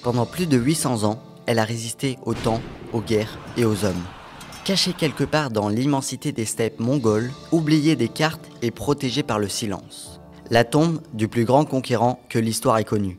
Pendant plus de 800 ans, elle a résisté au temps, aux guerres et aux hommes. Cachée quelque part dans l'immensité des steppes mongoles, oubliée des cartes et protégée par le silence. La tombe du plus grand conquérant que l'histoire ait connu,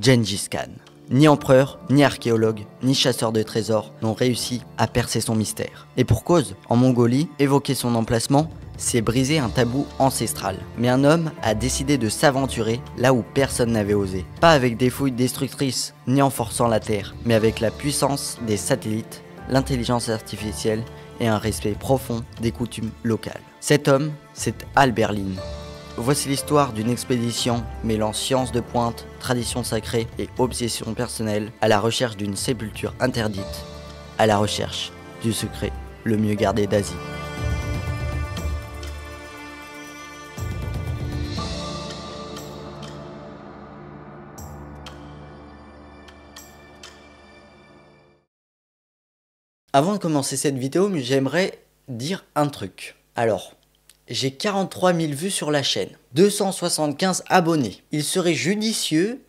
Gengis Khan. Ni empereur, ni archéologue, ni chasseur de trésors n'ont réussi à percer son mystère. Et pour cause, en Mongolie, évoquer son emplacement, c'est briser un tabou ancestral. Mais un homme a décidé de s'aventurer là où personne n'avait osé. Pas avec des fouilles destructrices, ni en forçant la terre, mais avec la puissance des satellites, l'intelligence artificielle et un respect profond des coutumes locales. Cet homme, c'est Albert Lin. Voici l'histoire d'une expédition mêlant science de pointe, tradition sacrée et obsession personnelle à la recherche d'une sépulture interdite, à la recherche du secret le mieux gardé d'Asie. Avant de commencer cette vidéo, j'aimerais dire un truc. Alors, j'ai 43 000 vues sur la chaîne, 275 abonnés. Il serait judicieux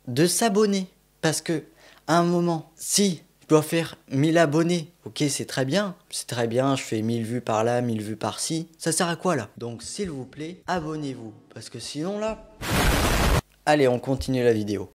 de s'abonner parce que, à un moment, si je dois faire 1000 abonnés, ok, c'est très bien, je fais 1000 vues par là, 1000 vues par-ci, ça sert à quoi là? Donc, s'il vous plaît, abonnez-vous parce que sinon là... Allez, on continue la vidéo.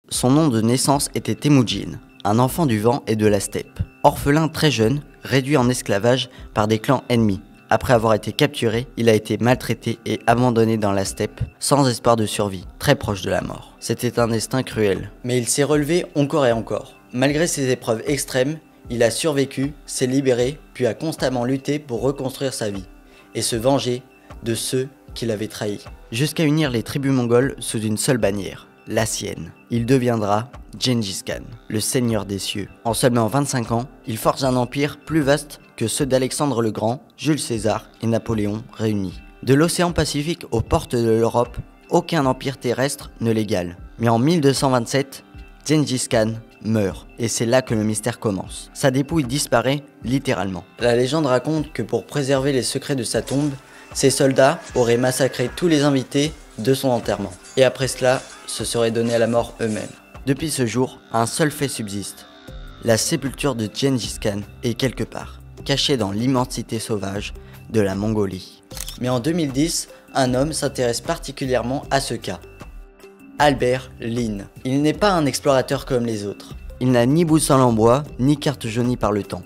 Son nom de naissance était Temujin, un enfant du vent et de la steppe. Orphelin très jeune, réduit en esclavage par des clans ennemis. Après avoir été capturé, il a été maltraité et abandonné dans la steppe, sans espoir de survie, très proche de la mort. C'était un destin cruel. Mais il s'est relevé encore et encore. Malgré ces épreuves extrêmes, il a survécu, s'est libéré, puis a constamment lutté pour reconstruire sa vie, et se venger de ceux qui l'avaient trahi. Jusqu'à unir les tribus mongoles sous une seule bannière, la sienne. Il deviendra Gengis Khan, le seigneur des cieux. En seulement 25 ans, il forge un empire plus vaste que ceux d'Alexandre le Grand, Jules César et Napoléon réunis. De l'océan Pacifique aux portes de l'Europe, aucun empire terrestre ne l'égale. Mais en 1227, Gengis Khan meurt, et c'est là que le mystère commence. Sa dépouille disparaît littéralement. La légende raconte que pour préserver les secrets de sa tombe, ses soldats auraient massacré tous les invités de son enterrement. Et après cela, se seraient donnés à la mort eux-mêmes. Depuis ce jour, un seul fait subsiste. La sépulture de Gengis Khan est quelque part, cachée dans l'immensité sauvage de la Mongolie. Mais en 2010, un homme s'intéresse particulièrement à ce cas. Albert Lin. Il n'est pas un explorateur comme les autres. Il n'a ni boussole en bois, ni carte jaunie par le temps.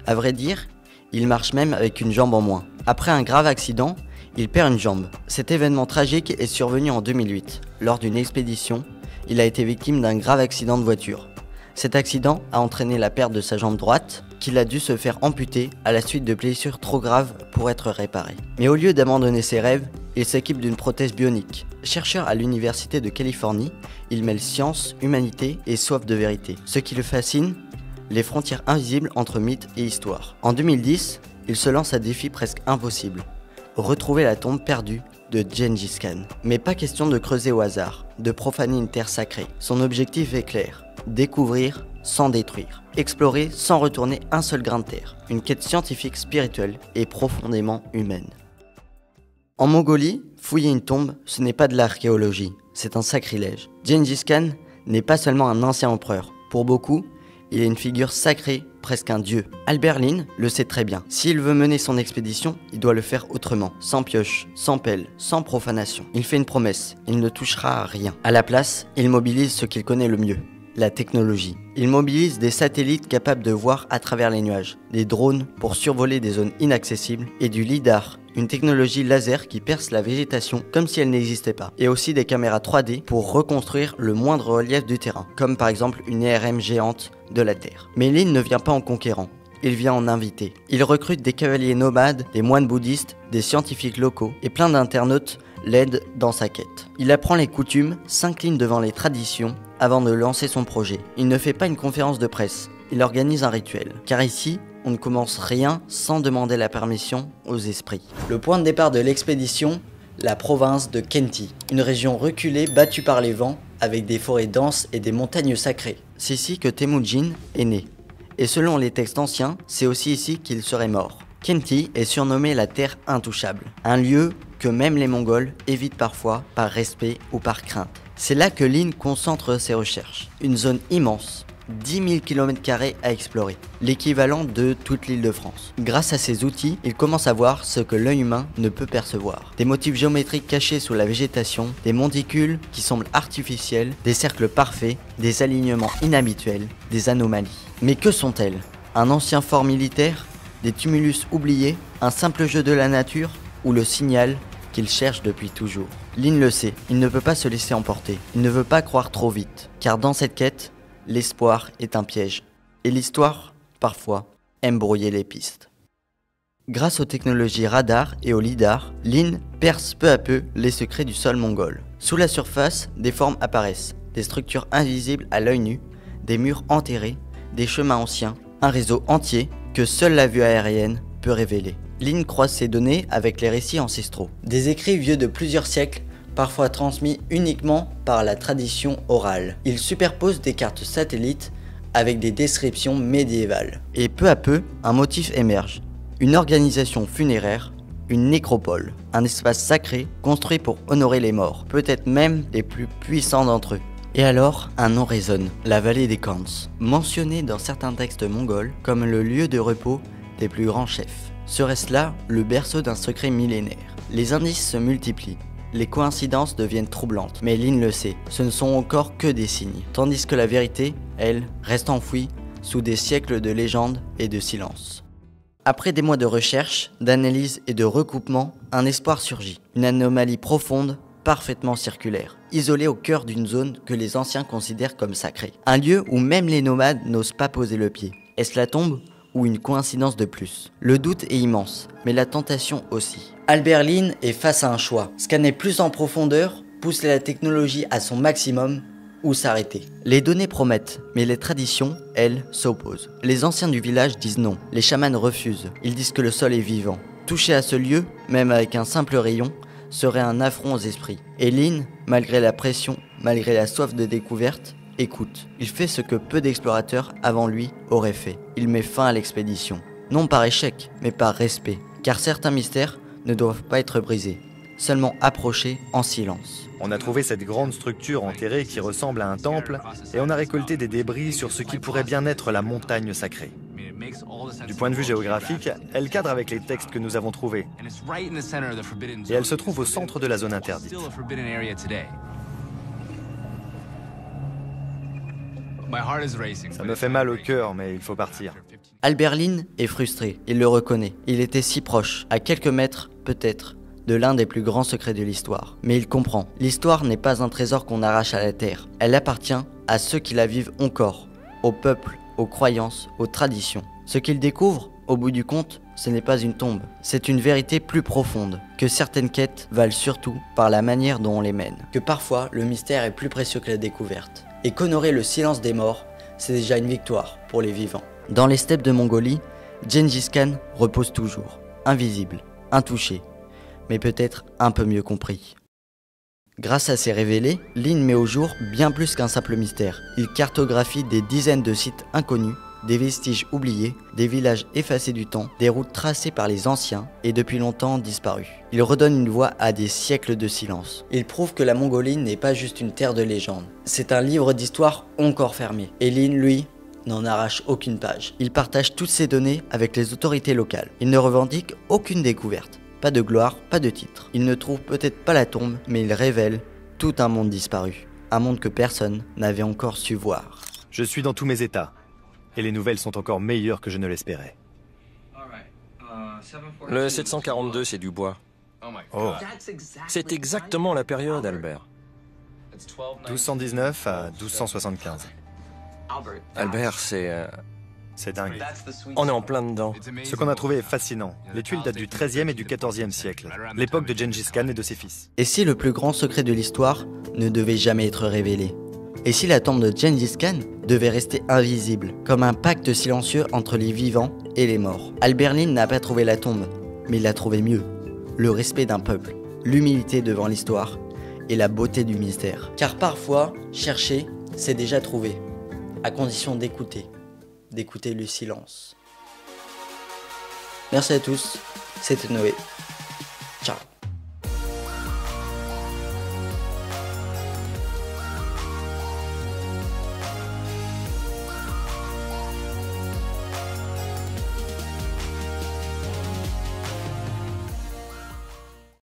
À vrai dire, il marche même avec une jambe en moins. Après un grave accident, il perd une jambe. Cet événement tragique est survenu en 2008. Lors d'une expédition, il a été victime d'un grave accident de voiture. Cet accident a entraîné la perte de sa jambe droite, qu'il a dû se faire amputer à la suite de blessures trop graves pour être réparées. Mais au lieu d'abandonner ses rêves, il s'équipe d'une prothèse bionique. Chercheur à l'université de Californie, il mêle science, humanité et soif de vérité. Ce qui le fascine, les frontières invisibles entre mythe et histoire. En 2010, il se lance à défi presque impossible. Retrouver la tombe perdue de Gengis Khan. Mais pas question de creuser au hasard, de profaner une terre sacrée. Son objectif est clair, découvrir sans détruire, explorer sans retourner un seul grain de terre. Une quête scientifique, spirituelle et profondément humaine. En Mongolie, fouiller une tombe, ce n'est pas de l'archéologie, c'est un sacrilège. Gengis Khan n'est pas seulement un ancien empereur. Pour beaucoup, il est une figure sacrée, presque un dieu. Albert Lin le sait très bien. S'il veut mener son expédition, il doit le faire autrement. Sans pioche, sans pelle, sans profanation. Il fait une promesse, il ne touchera à rien. À la place, il mobilise ce qu'il connaît le mieux, la technologie. Il mobilise des satellites capables de voir à travers les nuages, des drones pour survoler des zones inaccessibles et du lidar, une technologie laser qui perce la végétation comme si elle n'existait pas, et aussi des caméras 3D pour reconstruire le moindre relief du terrain, comme par exemple une IRM géante de la Terre. Mais Lin ne vient pas en conquérant, il vient en invité. Il recrute des cavaliers nomades, des moines bouddhistes, des scientifiques locaux et plein d'internautes l'aident dans sa quête. Il apprend les coutumes, s'incline devant les traditions avant de lancer son projet. Il ne fait pas une conférence de presse, il organise un rituel, car ici, on ne commence rien sans demander la permission aux esprits. Le point de départ de l'expédition, la province de Khenti, une région reculée battue par les vents, avec des forêts denses et des montagnes sacrées. C'est ici que Temujin est né. Et selon les textes anciens, c'est aussi ici qu'il serait mort. Khenti est surnommée la terre intouchable, un lieu que même les Mongols évitent parfois par respect ou par crainte. C'est là que Lin concentre ses recherches. Une zone immense, 10 000 km² à explorer, l'équivalent de toute l'île de France. Grâce à ces outils, il commence à voir ce que l'œil humain ne peut percevoir. Des motifs géométriques cachés sous la végétation, des monticules qui semblent artificiels, des cercles parfaits, des alignements inhabituels, des anomalies. Mais que sont-elles? Un ancien fort militaire? Des tumulus oubliés? Un simple jeu de la nature? Ou le signal qu'il cherche depuis toujours? Lin le sait, il ne peut pas se laisser emporter. Il ne veut pas croire trop vite, car dans cette quête, l'espoir est un piège. Et l'histoire, parfois, aime brouiller les pistes. Grâce aux technologies radar et au lidar, Lin perce peu à peu les secrets du sol mongol. Sous la surface, des formes apparaissent, des structures invisibles à l'œil nu, des murs enterrés, des chemins anciens, un réseau entier que seule la vue aérienne peut révéler. Lin croise ces données avec les récits ancestraux. Des écrits vieux de plusieurs siècles, parfois transmis uniquement par la tradition orale. Il superpose des cartes satellites avec des descriptions médiévales. Et peu à peu, un motif émerge. Une organisation funéraire, une nécropole, un espace sacré construit pour honorer les morts, peut-être même les plus puissants d'entre eux. Et alors, un nom résonne, la vallée des Khans, mentionné dans certains textes mongols comme le lieu de repos des plus grands chefs. Serait-ce là le berceau d'un secret millénaire? Les indices se multiplient, les coïncidences deviennent troublantes, mais Lin le sait, ce ne sont encore que des signes, tandis que la vérité, elle, reste enfouie sous des siècles de légendes et de silence. Après des mois de recherche, d'analyse et de recoupement, un espoir surgit, une anomalie profonde, parfaitement circulaire, isolée au cœur d'une zone que les anciens considèrent comme sacrée. Un lieu où même les nomades n'osent pas poser le pied. Est-ce la tombe ou une coïncidence de plus? Le doute est immense, mais la tentation aussi. Albert Lin est face à un choix. Scanner plus en profondeur, pousser la technologie à son maximum, ou s'arrêter. Les données promettent, mais les traditions, elles, s'opposent. Les anciens du village disent non, les chamans refusent. Ils disent que le sol est vivant. Toucher à ce lieu, même avec un simple rayon, serait un affront aux esprits. Et Lin, malgré la pression, malgré la soif de découverte, écoute. Il fait ce que peu d'explorateurs avant lui auraient fait. Il met fin à l'expédition. Non par échec, mais par respect. Car certains mystères ne doivent pas être brisés, seulement approchés en silence. On a trouvé cette grande structure enterrée qui ressemble à un temple et on a récolté des débris sur ce qui pourrait bien être la montagne sacrée. Du point de vue géographique, elle cadre avec les textes que nous avons trouvés. Et elle se trouve au centre de la zone interdite. Ça me fait mal au cœur, mais il faut partir. Albert Lin est frustré, il le reconnaît. Il était si proche, à quelques mètres, peut-être, de l'un des plus grands secrets de l'histoire. Mais il comprend, l'histoire n'est pas un trésor qu'on arrache à la terre. Elle appartient à ceux qui la vivent encore, au peuple, aux croyances, aux traditions. Ce qu'il découvre, au bout du compte, ce n'est pas une tombe, c'est une vérité plus profonde, que certaines quêtes valent surtout par la manière dont on les mène. Que parfois, le mystère est plus précieux que la découverte. Et qu'honorer le silence des morts, c'est déjà une victoire pour les vivants. Dans les steppes de Mongolie, Gengis Khan repose toujours, invisible, intouché, mais peut-être un peu mieux compris. Grâce à ces révélés, Lin met au jour bien plus qu'un simple mystère. Il cartographie des dizaines de sites inconnus, des vestiges oubliés, des villages effacés du temps, des routes tracées par les anciens et depuis longtemps disparus. Il redonne une voix à des siècles de silence. Il prouve que la Mongolie n'est pas juste une terre de légende. C'est un livre d'histoire encore fermé. Et Lin, lui, n'en arrache aucune page. Il partage toutes ces données avec les autorités locales. Il ne revendique aucune découverte. Pas de gloire, pas de titre. Il ne trouve peut-être pas la tombe, mais il révèle tout un monde disparu. Un monde que personne n'avait encore su voir. Je suis dans tous mes états. Et les nouvelles sont encore meilleures que je ne l'espérais. Le 742, c'est du bois. Oh, C'est exactement la période, Albert. 1219 à 1275. Albert, C'est dingue. on est en plein dedans. Ce qu'on a trouvé est fascinant. Les tuiles datent du XIIIe et du XIVe siècle, l'époque de Gengis Khan et de ses fils. Et si le plus grand secret de l'histoire ne devait jamais être révélé? Et si la tombe de Gengis Khan devait rester invisible, comme un pacte silencieux entre les vivants et les morts? Albert Lin n'a pas trouvé la tombe, mais il a trouvé mieux. Le respect d'un peuple, l'humilité devant l'histoire et la beauté du mystère. Car parfois, chercher, c'est déjà trouver, à condition d'écouter le silence. Merci à tous, c'était Noé. Ciao.